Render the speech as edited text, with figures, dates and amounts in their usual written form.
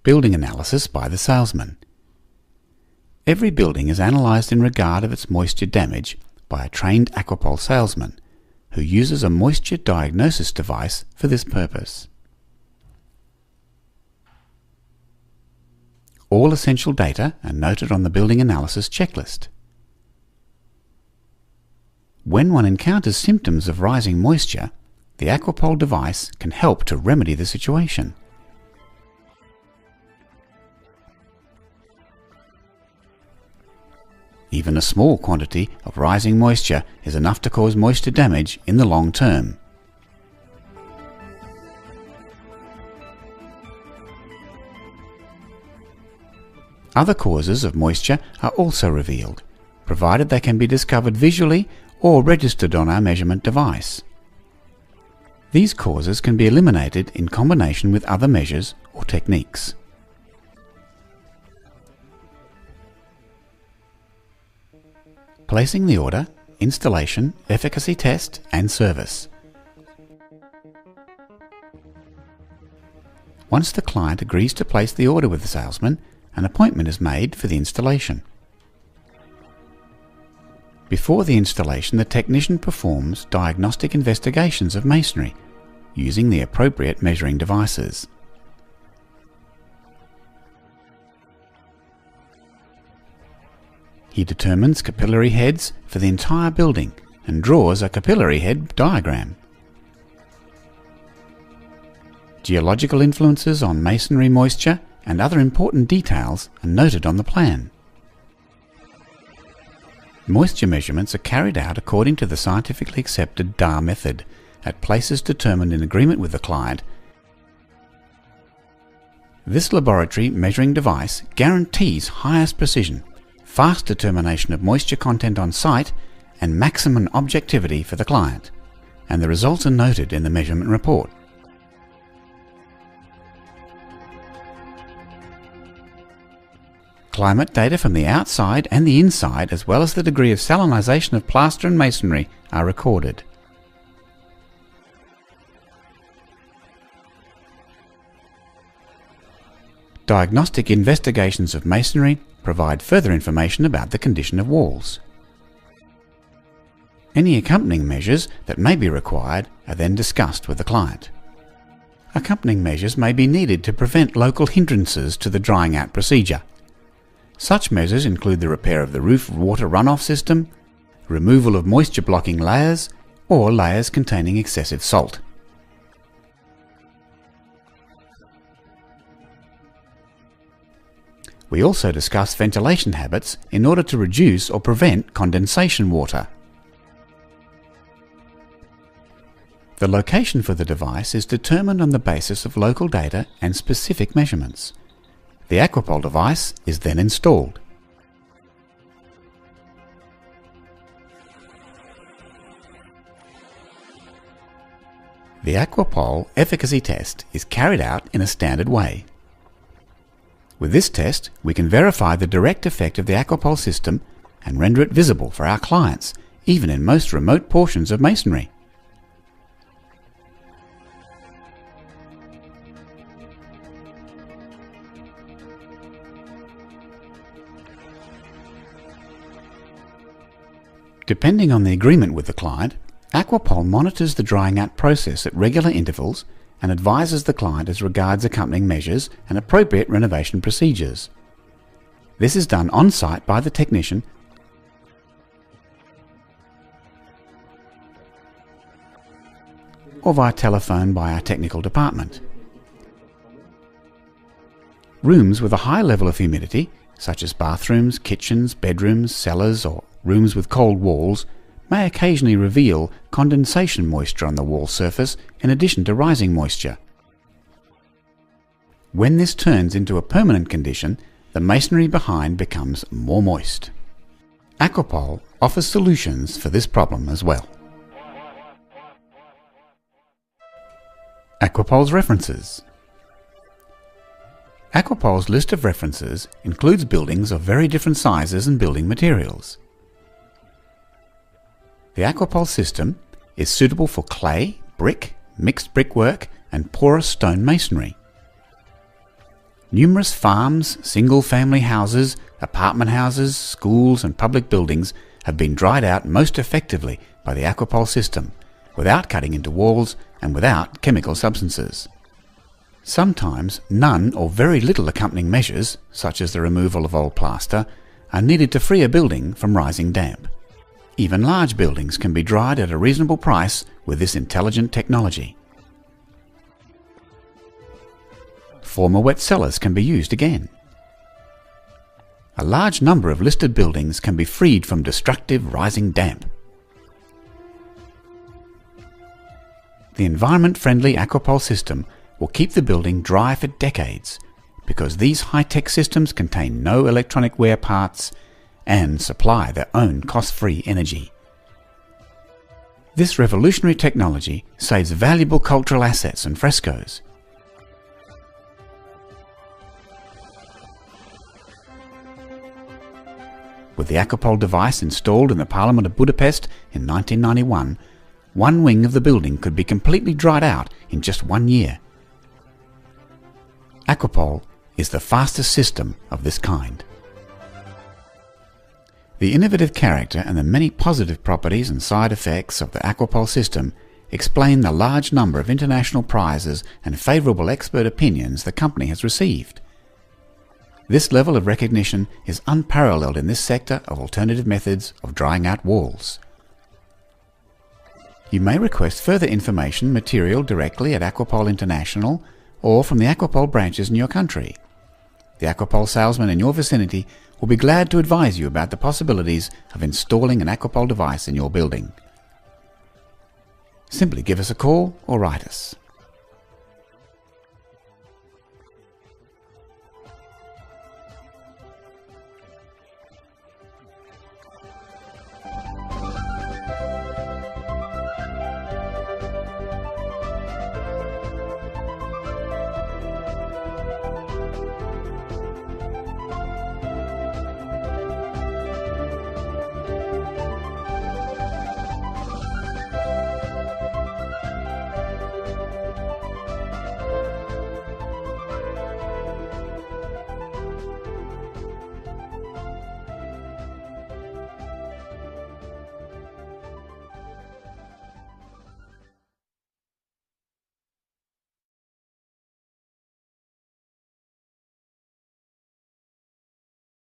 Building analysis by the salesman. Every building is analysed in regard of its moisture damage by a trained Aquapol salesman who uses a moisture diagnosis device for this purpose. All essential data are noted on the building analysis checklist. When one encounters symptoms of rising moisture, the Aquapol device can help to remedy the situation. Even a small quantity of rising moisture is enough to cause moisture damage in the long term. Other causes of moisture are also revealed, provided they can be discovered visually or registered on our measurement device. These causes can be eliminated in combination with other measures or techniques. Placing the order, installation, efficacy test and service. Once the client agrees to place the order with the salesman, an appointment is made for the installation. Before the installation, the technician performs diagnostic investigations of masonry using the appropriate measuring devices. He determines capillary heads for the entire building and draws a capillary head diagram. Geological influences on masonry moisture and other important details are noted on the plan. Moisture measurements are carried out according to the scientifically accepted DAR method at places determined in agreement with the client. This laboratory measuring device guarantees highest precision, fast determination of moisture content on site, and maximum objectivity for the client, and the results are noted in the measurement report. Climate data from the outside and the inside, as well as the degree of salinisation of plaster and masonry, are recorded. Diagnostic investigations of masonry provide further information about the condition of walls. Any accompanying measures that may be required are then discussed with the client. Accompanying measures may be needed to prevent local hindrances to the drying out procedure. Such measures include the repair of the roof water runoff system, removal of moisture blocking layers, or layers containing excessive salt. We also discuss ventilation habits in order to reduce or prevent condensation water. The location for the device is determined on the basis of local data and specific measurements. The Aquapol device is then installed. The Aquapol efficacy test is carried out in a standard way. With this test, we can verify the direct effect of the Aquapol system and render it visible for our clients, even in most remote portions of masonry. Depending on the agreement with the client, Aquapol monitors the drying out process at regular intervals and advises the client as regards accompanying measures and appropriate renovation procedures. This is done on-site by the technician or via telephone by our technical department. Rooms with a high level of humidity, such as bathrooms, kitchens, bedrooms, cellars, or rooms with cold walls, may occasionally reveal condensation moisture on the wall surface in addition to rising moisture. When this turns into a permanent condition, the masonry behind becomes more moist. Aquapol offers solutions for this problem as well. Aquapol's references. Aquapol's list of references includes buildings of very different sizes and building materials. The Aquapol system is suitable for clay, brick, mixed brickwork and porous stone masonry. Numerous farms, single-family houses, apartment houses, schools and public buildings have been dried out most effectively by the Aquapol system, without cutting into walls and without chemical substances. Sometimes none or very little accompanying measures, such as the removal of old plaster, are needed to free a building from rising damp. Even large buildings can be dried at a reasonable price with this intelligent technology. Former wet cellars can be used again. A large number of listed buildings can be freed from destructive rising damp. The environment-friendly Aquapol system will keep the building dry for decades because these high-tech systems contain no electronic wear parts and supply their own cost-free energy. This revolutionary technology saves valuable cultural assets and frescoes. With the Aquapol device installed in the Parliament of Budapest in 1991, one wing of the building could be completely dried out in just 1 year. Aquapol is the fastest system of this kind. The innovative character and the many positive properties and side effects of the Aquapol system explain the large number of international prizes and favourable expert opinions the company has received. This level of recognition is unparalleled in this sector of alternative methods of drying out walls. You may request further information material directly at Aquapol International or from the Aquapol branches in your country. The Aquapol salesman in your vicinity will be glad to advise you about the possibilities of installing an Aquapol device in your building. Simply give us a call or write us.